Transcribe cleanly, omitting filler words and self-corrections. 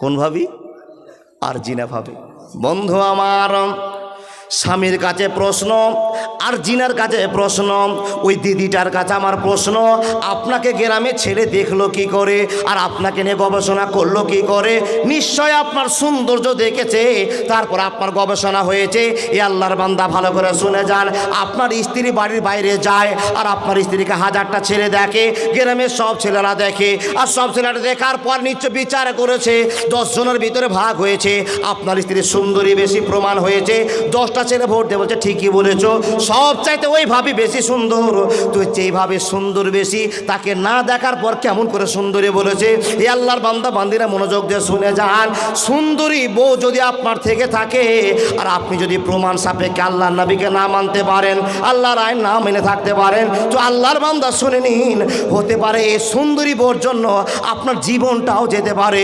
কোন ভাবি? আর জিনা ভাবি। বন্ধু আমার, স্বামীর কাছে প্রশ্ন আর জিনার কাছে প্রশ্ন, ওই দিদিটার কাছে আমার প্রশ্ন, আপনাকে গ্রামে ছেলে দেখলো কি করে আর আপনাকে নিয়ে গবেষণা করলো কি করে? নিশ্চয় আপনার সৌন্দর্য দেখেছে, তারপর আপনার গবেষণা হয়েছে। এ আল্লাহর বান্দা ভালো করে শুনে যান, আপনার স্ত্রী বাড়ির বাইরে যায় আর আপনার স্ত্রীকে হাজারটা ছেলে দেখে, গ্রামের সব ছেলেরা দেখে, আর সব ছেলেরা দেখার পর নিশ্চয় বিচার করেছে, 10 জনের ভিতরে ভাগ হয়েছে, আপনার স্ত্রী সুন্দরী বেশি প্রমাণ হয়েছে। 10টা ছেলে ভোট দিয়ে বলছে ঠিকই বলেছো, সব চাইতে ওই ভাবি বেশি সুন্দর। তুই যেইভাবে সুন্দর বেশি, তাকে না দেখার পর কেমন করে সুন্দরী বলেছে? এই আল্লাহর বান্দা বান্দিরা মনোযোগ দিয়ে শুনে যান, সুন্দরী বউ যদি আপনার থেকে থাকে আর আপনি যদি প্রমাণ সাপেক্ষে আল্লাহর নবীকে না মানতে পারেন, আল্লাহর আইন না মেনে থাকতে পারেন, তো আল্লাহর বান্দা শুনে নিন, হতে পারে এই সুন্দরী বউর জন্য আপনার জীবনটাও যেতে পারে।